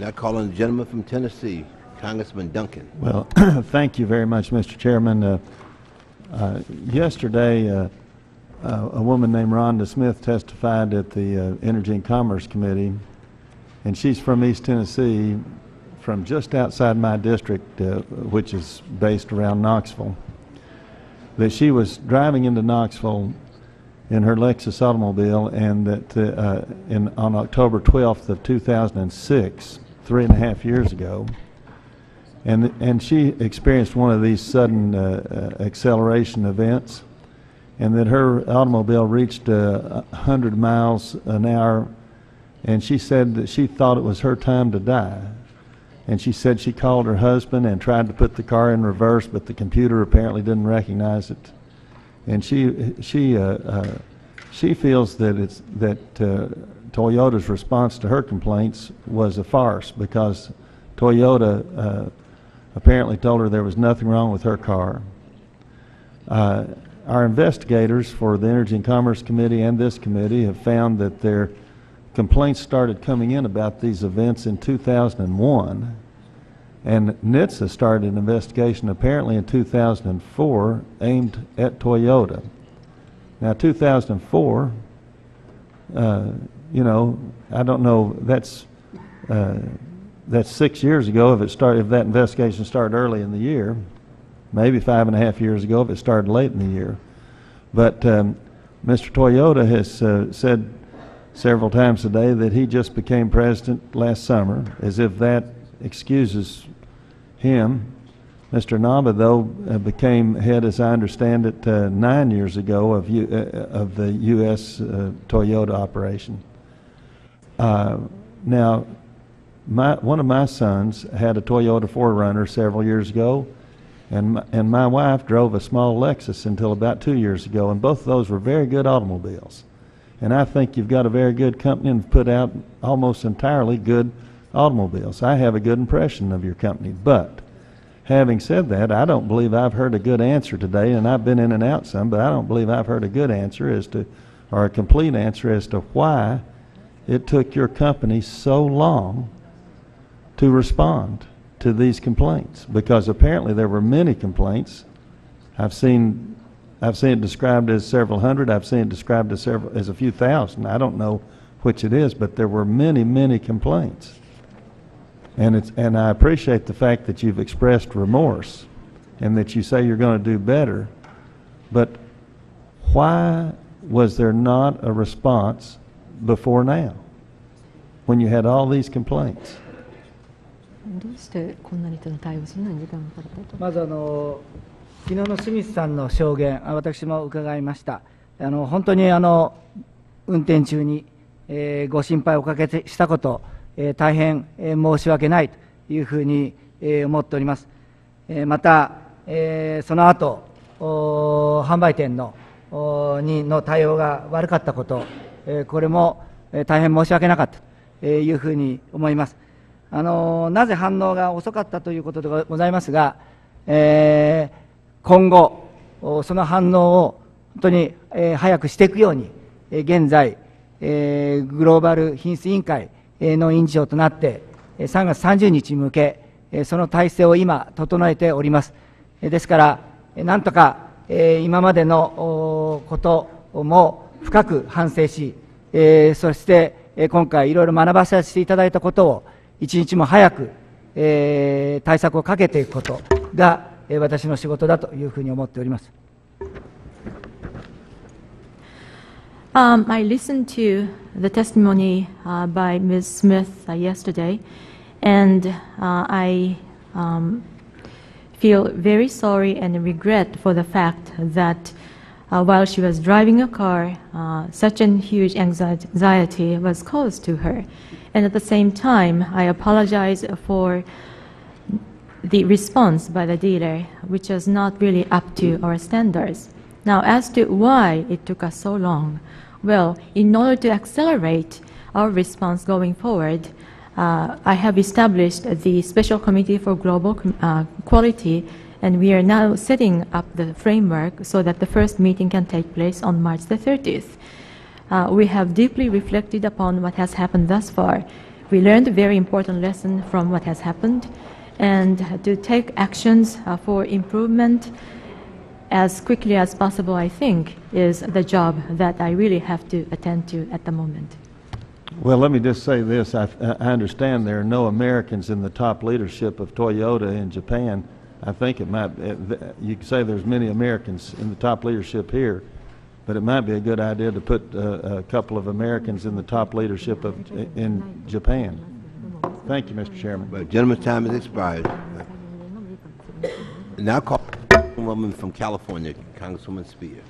Now calling the gentleman from Tennessee, Congressman Duncan. Well, thank you very much, Mr. Chairman. Yesterday, a woman named Rhonda Smith testified at the Energy and Commerce Committee, and she's from East Tennessee, from just outside my district, which is based around Knoxville, that she was driving into Knoxville in her Lexus automobile, and that on October 12th of 2006, 3.5 years ago, and she experienced one of these sudden acceleration events, and that her automobile reached 100 miles an hour, and she said that she thought it was her time to die. And she said she called her husband and tried to put the car in reverse, but the computer apparently didn't recognize it. And she feels that Toyota's response to her complaints was a farce, because Toyota apparently told her there was nothing wrong with her car. Our investigators for the Energy and Commerce Committee and this committee have found that their complaints started coming in about these events in 2001, and NHTSA started an investigation apparently in 2004 aimed at Toyota. Now 2004, you know, I don't know, that's 6 years ago if that investigation started early in the year, maybe 5.5 years ago if it started late in the year. But Mr. Toyota has said several times today that he just became president last summer, as if that excuses him. Mr. Inaba, though, became head, as I understand it, 9 years ago of the U.S. Toyota operation. Now, one of my sons had a Toyota 4Runner several years ago, and my wife drove a small Lexus until about 2 years ago, and both of those were very good automobiles. And I think you've got a very good company and put out almost entirely good automobiles. I have a good impression of your company. But having said that, I don't believe I've heard a good answer today, and I've been in and out some, but I don't believe I've heard a good answer or a complete answer as to why it took your company so long to respond to these complaints. Because apparently there were many complaints. I've seen it described as several hundred. I've seen it described as a few thousand. I don't know which it is, but there were many, many complaints. And I appreciate the fact that you've expressed remorse and that you say you're going to do better. But why was there not a response before now when you had all these complaints? どうしてこんなに対応するのに時間がかかったと。まず昨日のスミスさんの証言、私も伺いました。本当に運転中に、ご心配をおかけしたこと、大変、申し訳ないというふうに、思っております。また、その後販売店の対応が悪かったこと、これも、大変申し訳なかったというふうに思います。なぜ反応が遅かったということでございますが、今後、その反応を本当に早くしていくように、現在、グローバル品質委員会の委員長となって、3月30日に向け、その体制を今、整えております。ですから、なんとか今までのことも深く反省し、そして今回、いろいろ学ばせていただいたことを、一日も早く、対策をかけていくことが、私の仕事だというふうに思っております。I listened to the testimony by Ms. Smith yesterday, and I feel very sorry and regret for the fact that while she was driving a car, such a huge anxiety was caused to her. And at the same time, I apologize for the response by the dealer, which was not really up to our standards. Now, as to why it took us so long, well, in order to accelerate our response going forward, I have established the Special Committee for Global Quality, and we are now setting up the framework so that the first meeting can take place on March the 30th. We have deeply reflected upon what has happened thus far. We learned a very important lesson from what has happened, and to take actions for improvement as quickly as possible, I think, is the job that I really have to attend to at the moment. Well, let me just say this. I understand there are no Americans in the top leadership of Toyota in Japan. I think it might, you could say there's many Americans in the top leadership here, but it might be a good idea to put a couple of Americans in the top leadership in Japan. Thank you, Mr. Chairman. But gentleman's time has expired. Now call woman from California, Congresswoman Spear.